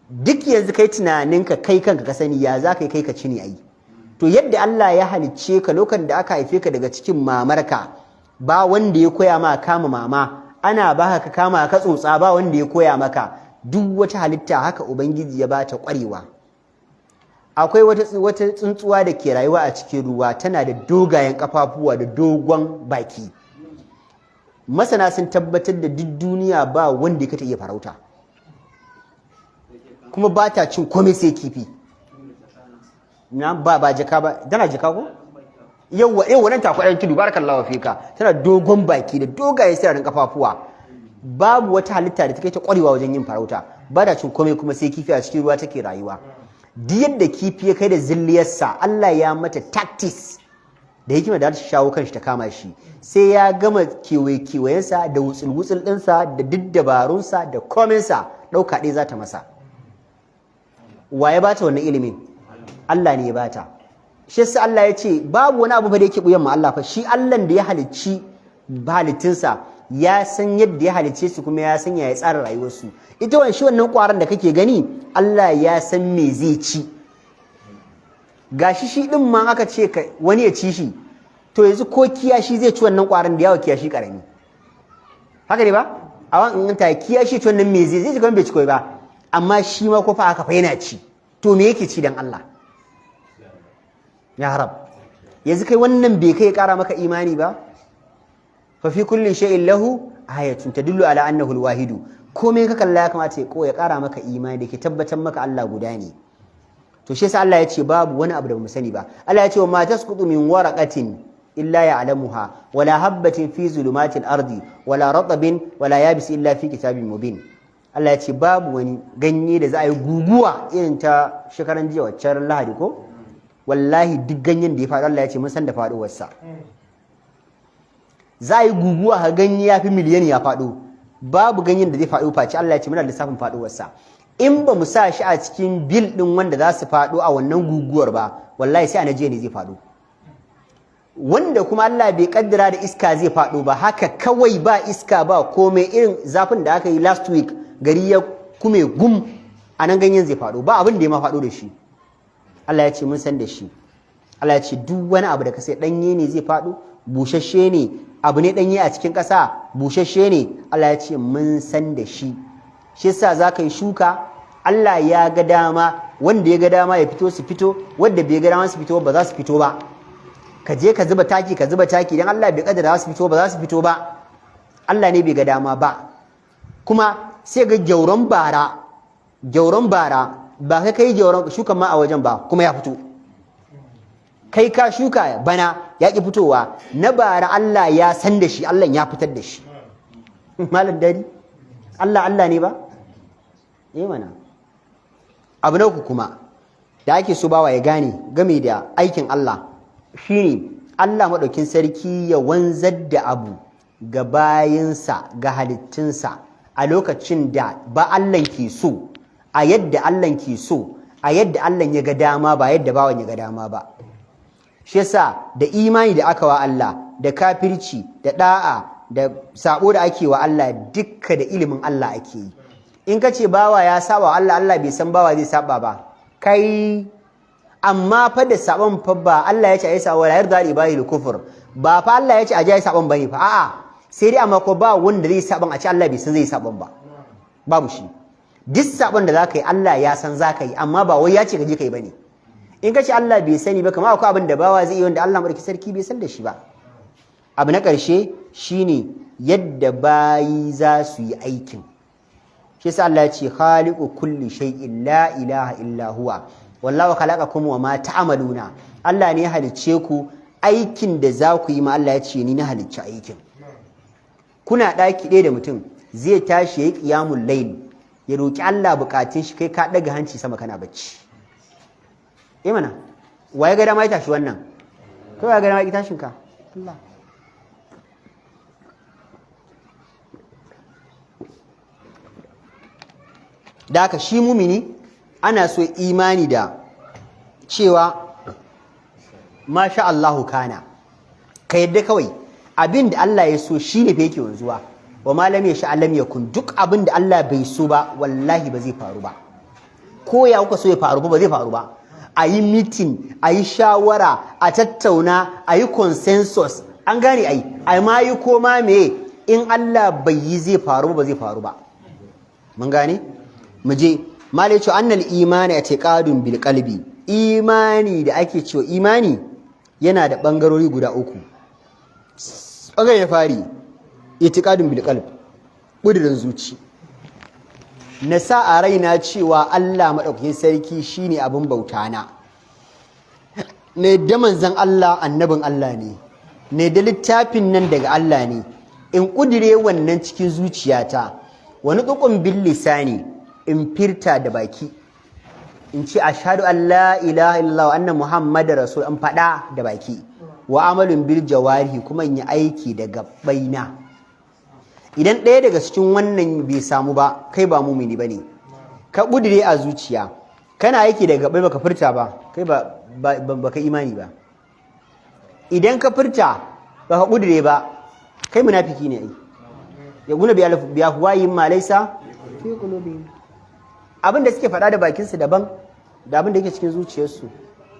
Duk yanzu kai tunaninka kai kanka ka sani ya za kai ka ci ne ayi. To yadda Allah ya halicce ka lokacin da aka haife ka daga cikin mamarka ba wanda ya koya ma kama mama, ana baka ka kama ka tsotsa ba wanda ya koya maka. Duk wata halitta haka Ubangiji ya bata ƙwarewa. Akwai wata tsuntsuwa da ke rayuwa a cikin ruwa, tana da dogayen kafafuwa da dogon baki. Masana sun tabbatar da duk duniya ba wanda ya iya farauta, kuma ba ta cin komai sai kifi. Na ba jaka ba, tana jaka ko? Yawwa nan takwaɗan tudu, barakallahu fika. Tana dogon baki da dogayen sirarin kafafuwa. Babu wata halitta da take ta ƙwarewa wajen yin farauta, ba ta cin komai kuma sai kifi a cikin ruwa take rayuwa. Duk yadda kifi ya kai da zilliyarsa, Allah ya mata tactics da hikima da ta shawo kanshi ta kama shi. Sai ya gama kewayensa da wutsul ɗinsa da duk dabarunsa da kominsa, ɗauka ɗaya za ta masa. Wa ya bata wannan ilimin? Allah ne ya bata. Shi yasa Allah ya ce babu wani abu fa da yake buyan ma Allah fa. Shi Allah da ya halicci halittinsa ya san yadda ya halicce su kuma ya san ya tsara rayuwarsu. Ita wannan kwaron da kake gani Allah ya san me zai ci. Gashi shi din ma aka ce wani ya ci shi, to yanzu ko kiyashi zai ci wannan kwaron da yawa kiyashi karami. Haka ne ba? A wannan ta kiyashi ci wannan me zai ci kuma bai ci koi ba. Amma shi ma ko fa aka fa yana ci. To me yake ci dan Allah? Ya Rab. Yanzu kai wannan bai kai kara maka imani ba? Fa fi kulli shay'in lahu ayatun tadullu ala annahu al-wahid. Komai ka kalla ya kamata ya kara maka imani da ke tabbatar maka Allah guda ne. To shi yasa Allah ya ce babu wani abu da bamu sani ba. Allah ya ce wa ma tasqutu min waraqatin illa ya'lamuha wala habatin fi zulumatil ardi wala ratabin wala yabis illa fi kitabin mubin. Allah ya ce babu wani ganye da za a yi guguwa irin ta shekaran jiya waccan Lahadi ko? Wallahi duk ganyen da ya faɗo Allah ya ce mun san da faɗuwarsa. Za a yi guguwa ha ganye ya fi miliyan ya faɗo. Babu ganyen da zai faɗo face Allah ya ce muna lissafin faɗuwarsa. In ba mu sa shi a cikin bil ɗin wanda za su faɗo a wannan guguwar ba, wallahi sai a najiya ne zai faɗo. Wanda kuma Allah bai kaddara da iska zai faɗo ba, haka kawai ba iska ba komai, irin zafin da aka yi last week gari ya kuma ya gum a nan ganyen zai faɗo ba abin da ya ma faɗo da shi. Allah ya ce mun san da shi. Allah ya ce duk wani abu da ka sai ɗanye ne zai faɗo, bushashe ne, abu ne ɗanye a cikin ƙasa bushashe ne, Allah ya ce mun san da shi. Shi yasa za ka yi shuka, Allah ya ga dama, wanda ya ga dama ya fito su fito, wanda bai ga dama su fito ba za su fito ba. Ka je ka zuba taki dan Allah bai kaddara za su fito ba za su fito ba. Allah ne bai ga dama ba. Kuma sai ga gyauron bara ba kai gyauron shukan ma a wajen ba kuma ya fito. Kai ka shuka bana ya ki fitowa, na bara Allah ya san da shi, Allah ya fitar da shi. Malam dari Allah ne ba? Mana. Abu na uku kuma da ake so bawa ya gane game da aikin Allah shine Allah maɗaukin sarki ya wanzar da abu ga bayinsa, ga halittunsa a lokacin da ba Allah ke so, a yadda Allah ke so, a yadda Allah ya ga dama ba yadda bawan ya ga dama ba. Shi yasa da imani da aka wa Allah, da kafirci, da da'a, da sabo da ake wa Allah dukka da ilimin Allah ake yi. In ka ce bawa ya saba wa Allah, Allah bai san bawa zai saba ba. Kai amma fa da sabon fa ba Allah ya ce ayi sabo la yarda ibadi kufur. Ba fa Allah ya ce aje ayi sabon bane fa. A'a, sai dai amma ko ba wanda zai sabon a ce Allah bai san zai sabon ba. Babu shi. Duk sabon da zaka yi Allah ya san zaka yi, amma ba wai ya ce ka je kai bane. In ka ce Allah bai sani ba, kamar akwai abin da bawa zai yi wanda Allah madauki sarki bai san da shi ba. Abu na ƙarshe shine yadda bayi za su yi aikin. Shi yasa Allah ya ce khaliqu kulli shay'in la ilaha illa huwa wallahu khalaqakum wa ma ta'maluna. Allah ne ya halicce ku, aikin da za ku yi ma Allah ya ce ni na halicci aikin. Kuna ɗaki ɗaya da mutum zai tashi yayi qiyamul layl ya roki Allah bukatun shi, kai ka daga hanci sama kana bacci. Mana waye ga dama ya tashi wannan? Kai waye ga dama ya tashin ka? Allah. Da haka shi mumini ana so imani da cewa masha Allahu kana, ka yadda kawai abin da Allah ya so shi ne fa yake wanzuwa, wa ma lam yasha lam yakun. Duk abin da Allah bai so ba wallahi ba zai faru ba, ko ya kuka so ya faru ba zai faru ba. A yi meeting, a yi shawara, a tattauna, a yi consensus, an gane ai ma yi koma me, in Allah bai yi zai faru ba zai faru ba. Mun gane? Muje malai cewa annal imani i'tiqadun bil qalbi. Imani da ake cewa imani yana da bangarori guda uku. Bangare na fari i'tiqadun bil qalbi, kudirin zuci. Na sa a raina cewa Allah madaukakin sarki shine abin bauta na. Ne da manzon Allah annabin Allah ne. Ne da littafin nan daga Allah ne. In kudire wannan cikin zuciyata, wani tukun bil lisani, in firta da baki, in ce ashhadu an la ilaha illallah wa anna muhammadar rasul, in faɗa da baki, wa amalin bil jawarihi, kuma in yi aiki da gabbaina. Idan ɗaya daga cikin wannan bai samu ba, kai ba mumini bane. Ka kudire a zuciya, kana aiki da gabbai baka furta ba, kai baka imani ba. Idan ka furta baka kudire ba, kai munafiki ne ai. Ya guna bi afwahihim ma laysa fi qulubihim. Abin da suke faɗa da bakinsu daban da abin da yake cikin zuciyarsu.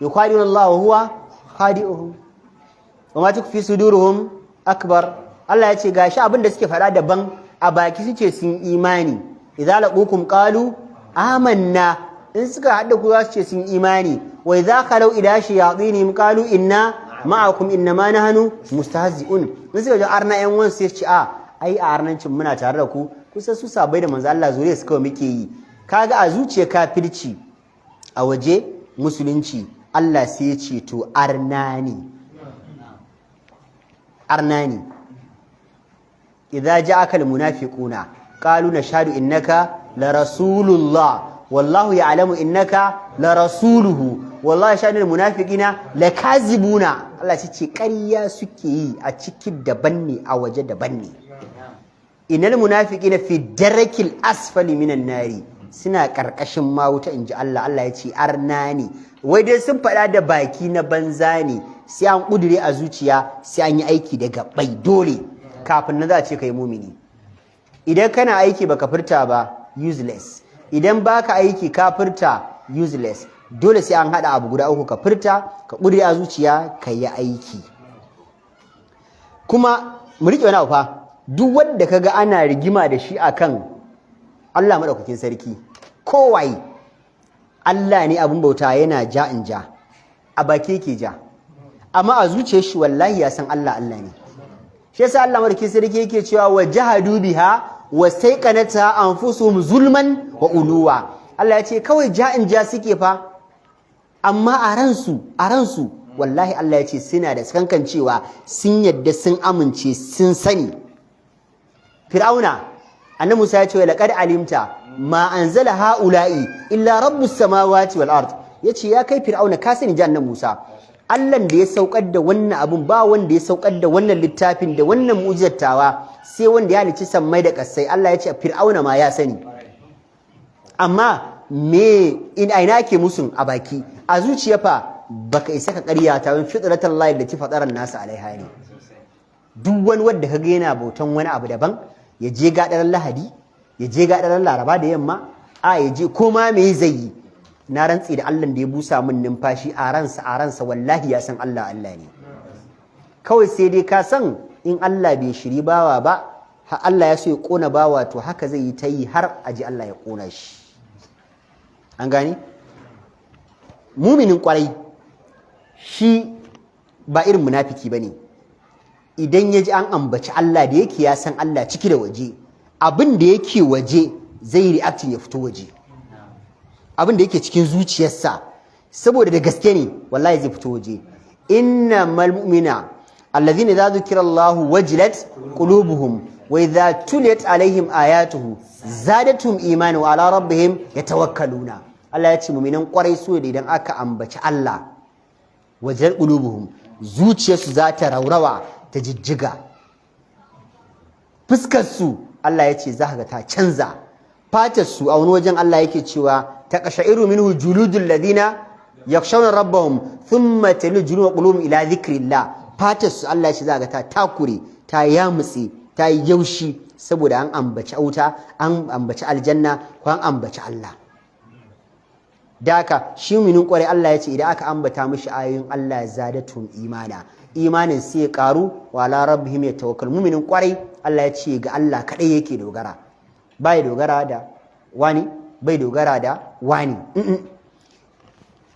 Yukhadi'una Allah wa huwa khadi'uhum wa ma tukfi suduruhum akbar. Allah ya ce gashi abin da suke faɗa daban, a baki suke sun imani. Idza laqukum qalu amanna, in suka haɗa ku za su ce sun imani. Wa idza khalu ila shayatinihim qalu inna ma'akum innama nahnu mustahzi'un. In suka ji arna yan wan sai su ce ai a arnancin muna tare da ku, kusa su sabai da manzo Allah zuriya suka muke yi. Kaga a zuciya kafirci, a waje musulunci. Allah sai ya ce to arnani idza ja'aka almunafiquna qalu nashhadu innaka la rasulullah wallahu ya'lamu innaka la rasuluhu wallahu yashhadu almunafiqina lakazibuna. Allah sai ce ƙarya suke yi, a cikin daban ne a waje daban ne. Innal munafiqina fi darakil asfali minan nari, suna ƙarƙashin mawuta in ji Allah. Allah ya ce arna ne, wai dai sun faɗa da baki na banza ne, sai an ƙudure a zuciya, sai an yi aiki da gaɓɓai dole kafin na za a ce ka yi mumini. Idan kana aiki baka furta ba, useless. idan baka aiki ka furta useless, dole sai an hada abu guda uku, ka furta, ka ƙudiri a zuciya, ka yi aiki. Kuma mu riƙe wani abu fa, duk wanda kaga ana rigima da shi akan Allah madaukakin sarki, kowaye Allah ne abin bauta, yana ja in ja, a baki yake ja, amma a zuciyar shi wallahi ya san Allah Allah ne. Shi yasa Allah madaukakin sarki yake cewa wa jahadu biha wa sayqanata anfusuhum zulman wa uluwa. Allah ya ce kawai ja in ja suke fa, amma a ransu wallahi Allah ya ce suna da kankancewa, sun yadda, sun amince, sun sani. Fir'auna, annabi Musa ya ce wa laqad alimta ma anzala haula'i illa rabbus samawati wal ard. Yace ya kai Fir'auna, ka sani jannan Musa, Allah da ya saukar da wannan abun, ba wanda ya saukar da wannan littafin da wannan mu'jizattawa sai wanda ya halicci sammai da kasai. Allah ya ce Fir'auna ma ya sani, amma me ina ke musun a baki, a zuciya fa baka isa ka ƙarya ta wani fitratan lahi da ci fadaran nasu alaiha ne. Duk wani wanda kaga yana bautan wani abu daban, ya je gadaran Lahadi, ya je gadaran Laraba da yamma, ya je koma me zai yi, na rantsi da Allah da ya busa min numfashi a ransa wallahi ya san Allah Allah ne. Kawai sai dai ka san in Allah bai shiri bawa ba, har Allah ya so ya kona bawa, to haka zai yi ta yi har aji Allah ya kona shi. An gane? Muminin kwarai shi ba irin munafiki bane. Idan ya ji an ambaci Allah da yake ya san Allah ciki da waje, abin da yake waje zai reacting ya fito waje. Abin da yake cikin zuciyarsa saboda da gaske ne wallahi zai fito waje. Innamal mu'mina alladhina idza dhukira Allahu wajilat qulubuhum wa idza tuliyat alaihim ayatuhu zadatuhum imanan wa ala rabbihim yatawakkaluna. Allah ya ce mu'minan kwarai su da idan aka ambaci Allah wajilat qulubuhum, zuciyarsu za ta raurawa, ta jijjiga. Fuskar su Allah ya ce za ka ga ta canza. Fatar su a wani wajen Allah yake cewa taqashairu minhu juludul ladina yakshawna rabbahum thumma talinu juludu qulubum ila dhikrillah. Fatar su Allah ya ce za ka ga ta takure, ta yamutse, ta yi yaushi saboda an ambaci auta, an ambaci aljanna, ko an ambaci Allah. Daka shi minin kwarai Allah ya ce idan aka ambata mishi ayoyin Allah zadatum imana, imanin sai ya karu, wa ala rabbihim yatawakkal. Muminin kwarai Allah ya ce ga Allah kadai yake dogara, bai dogara da wani, bai dogara da wani.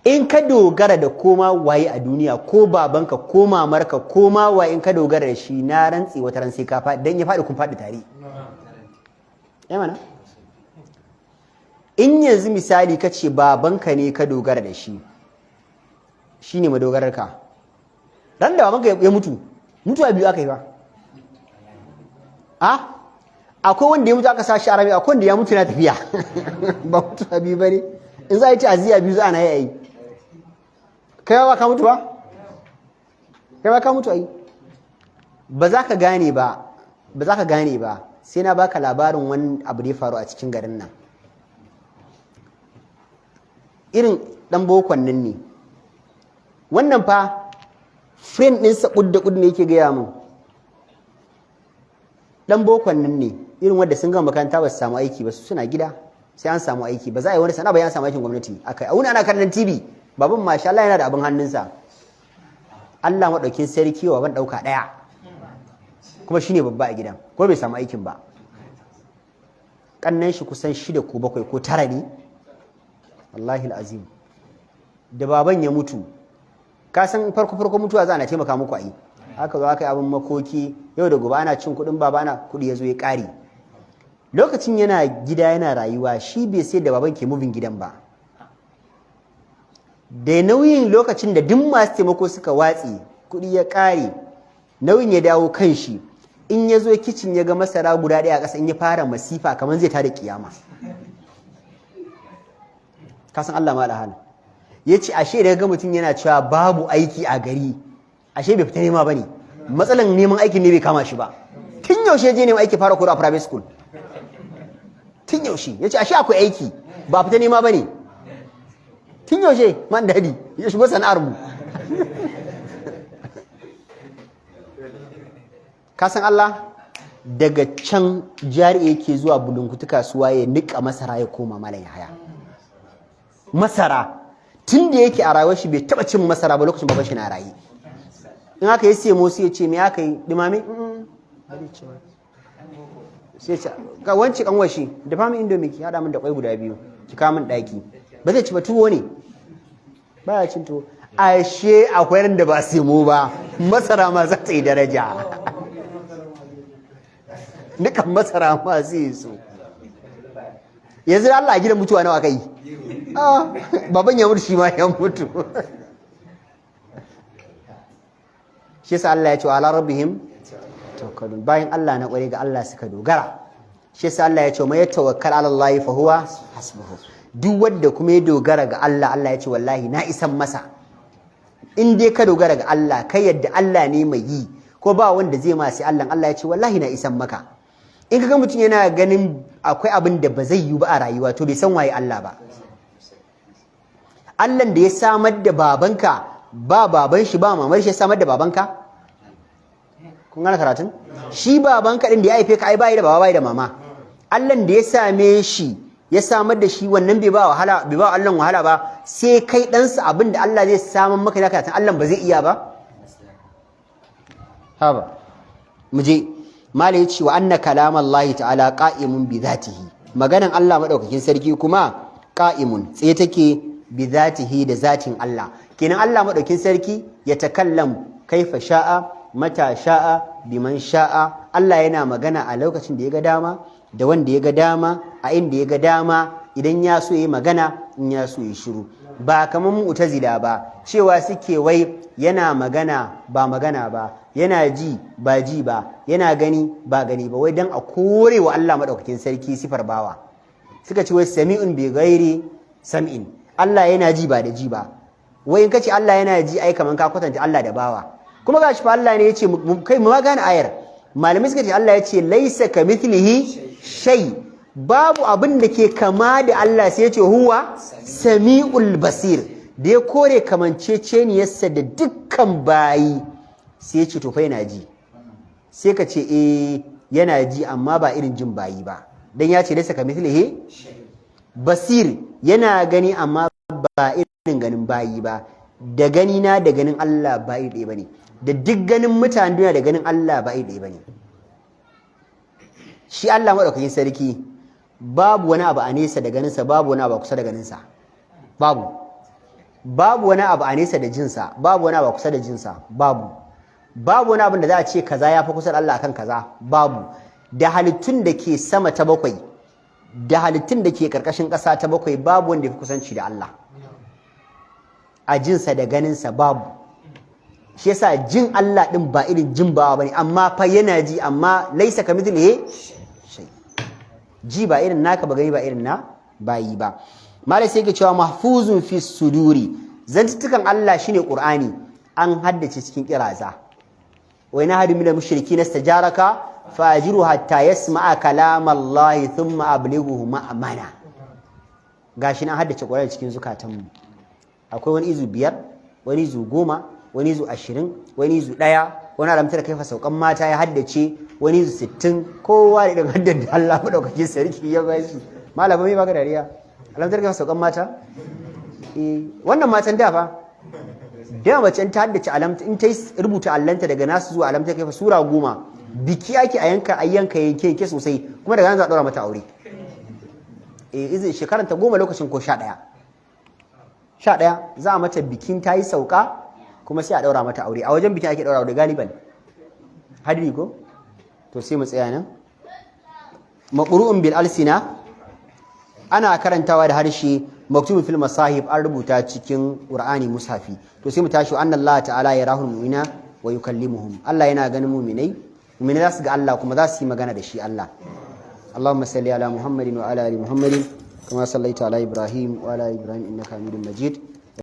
In ka dogara da koma waye a duniya, ko babanka ko mamarka ko ma waye, in ka dogara da shi, na rantsi wata ran sai ka faɗi, dan ya faɗi kun faɗi tare. Mana in yanzu misali ka ce babanka ne ka dogara da shi, shine madogararka, ran da babanka ya mutu, mutuwa biyu aka yi ba. Akwai wanda ya mutu aka sa shi a rami, akwai wanda ya mutu na tafiya. Ba mutuwa biyu ba ne. In za a yi ta'aziyya biyu za a na yi. Kai ba ka mutu ba? Kai ba ka mutu ai. Ba za ka gane ba sai na baka labarin wani abu da ya faru a cikin garin nan. Irin dan bokon nan ne. Wannan fa friend ɗinsa ƙudda ne yake gaya min. Dan bokon nan ne, irin wanda sun gama makaranta ba su samu aiki ba, su suna gida sai an samu aiki, ba za a yi wani sana'a ba, ya samu aikin gwamnati. A wuni ana kallon TV, baban masha Allah yana da abin hannunsa. Allah maɗaukin sarki wa ban ɗauka ɗaya, kuma shine babba a gidan, ko bai samu aikin ba. Kannan shi kusan 6 ko 7 ko 9 ne, wallahi al'azim. Da baban ya mutu, ka san farko mutuwa za a na taimaka muku a yi. Aka zo aka yi abin makoki, yau da gobe ana cin kuɗin baba, ana kuɗi ya zo ya ƙare. Lokacin yana gida yana rayuwa, shi bai sai da baban ke mubin gidan ba. Da nauyin lokacin da duk masu taimako suka watse, kuɗi ya ƙare, nauyin ya dawo kan shi. In ya zo kicin ya ga masara guda ɗaya a ƙasa, in ya fara masifa kamar zai tada kiyama. Ka san Allah ma alhal. Ya ce ashe da ga mutum yana cewa babu aiki a gari, ashe bai fita nema ba ne, matsalan neman aikin ne bai kama shi ba. Tun yaushe je neman aiki fara kodo a private school, tun yaushe ya ce ashe akwai aiki ba fita nema ba ne. Tun yaushe man dadi ya shigo sana'ar mu. Ka san Allah daga can jari yake zuwa bulunkutu kasuwa ya nika masara ya koma malam Yahaya. Masara tun da yake a rayuwar shi bai taba cin masara ba lokacin baban shi na rayi. In aka yi sai Musa ya ce me aka yi dimame sai ce ga wance kanwar shi da famin indomie ki hada min da kwai guda biyu ki kawo min daki ba zai ci ba tuwo ne baya cin tuwo ashe akwai ran da ba semo ba masara ma za ta yi daraja dukan masara ma zai so yanzu Allah a gidan mutuwa nawa kai baban ya mutu shi ma ya mutu shi yasa Allah ya ce ala rabbihim tawakkalun bayan Allah na kware ga Allah suka dogara shi yasa Allah ya ce mai tawakkal ala Allah fa huwa hasbuhu duk wanda kuma ya dogara ga Allah Allah ya ce wallahi na isan masa in dai ka dogara ga Allah kai yadda Allah ne mai yi ko ba wanda zai ma sai Allah Allah ya ce wallahi na isan maka in kaga mutum yana ganin akwai abin da ba zai yi ba a rayuwa to bai san waye Allah ba Allah da ya samar da babanka ba baban shi ba mamar shi ya samar da babanka kun gane karatun shi babanka din da ya haife ka ai bai da baba bai da mama Allah da ya same shi ya samar da shi wannan bai ba Allah wahala ba sai kai ɗansa abin da Allah zai samar maka da karatun Allah ba zai iya ba haba mu je malai yace wa anna kalamallahi ta'ala qa'imun bi dhatihi maganan Allah madaukakin sarki kuma qa'imun tsaye take bi dhatihi da zatin Allah kenan Allah madaukakin sarki ya takallam kaifa sha'a mata sha'a biman sha'a Allah yana magana a lokacin da ya ga dama da wanda ya ga dama a inda ya ga dama idan ya so yi magana in ya so yi shiru ba kamar mu'tazila ba cewa suke wai yana magana ba yana ji ba yana gani ba gani ba wai dan a kore wa Allah madaukakin sarki sifar bawa suka ce wai sami'un bi ghairi sam'in Allah yana ji ba da ji ba wai in kace Allah yana ji ai kaman ka kwatanta Allah da bawa kuma gashi fa Allah ne yace kai mu gane ayar malamai suka ce Allah yace laisa kamithlihi shay babu abin da ke kama da Allah sai yace huwa sami'ul basir da ya kore kamanceceniyarsa da dukkan bayi sai yace to fa yana ji sai ka ce yana ji amma ba irin jin bayi ba dan yace laisa kamithlihi basir yana gani amma ba irin ganin bayi ba da gani na da ganin Allah ba iri ɗaya bane da duk ganin mutane duniya da ganin Allah ba iri ɗaya bane shi Allah madaukakin sarki babu wani abu a nesa da ganinsa babu wani abu a kusa da ganinsa babu wani abu a nesa da jinsa babu wani abu a kusa da jinsa babu wani abu da za a ce kaza ya fi kusa da Allah akan kaza babu da halittun da ke sama ta bakwai da halittun da ke karkashin ƙasa ta bakwai babu wanda ya fi kusanci da Allah a jinsa da ganinsa babu shi yasa jin Allah din ba irin jin bawa bane amma fa yana ji amma laisa kamithlihi shay ji ba irin naka ba gani ba irin na bayi ba malai sai yake cewa mahfuzun fi suduri zantukan Allah shine Qur'ani an haddace cikin kiraza wa ina hadu minal mushrikin istajaraka fajiru hatta yasma'a kalam Allah thumma ablighuhu ma'amana gashi na haddace Qur'ani cikin zukatanmu akwai wani izu 5 wani izu 10 wani izu 20 wani izu 1 wani alamtar kaifa saukan mata ya haddace wani izu 60 kowa da irin haddan da Allah madaukakin sarki ya bashi malama mai baka dariya alamtar kaifa saukan mata wannan matan da fa da mace ta haddace alamta in ta rubuta allanta daga nasu zuwa alamtar kaifa sura 10 biki ake a yanka yanke sosai kuma daga nan za a daura mata aure izin shekaranta 10 lokacin ko 11 za a mata bikin ta yi sauka kuma sai a daura mata aure a wajen bikin ake daura aure galiban hadiri ko to sai mu tsaya nan maqru'un bil alsina ana karantawa da harshe maktubun fil masahib an rubuta cikin qur'ani mushafi to sai mu tashi annallaha ta'ala yarahul mu'mina wa yukallimuhum Allah yana ganin mu'minai za su ga Allah kuma za su yi magana da shi Allah Allahumma salli ala Muhammadin wa ala ali Muhammadin kama sallaita ala Ibrahim wa ala Ibrahim innaka Hamidum Majid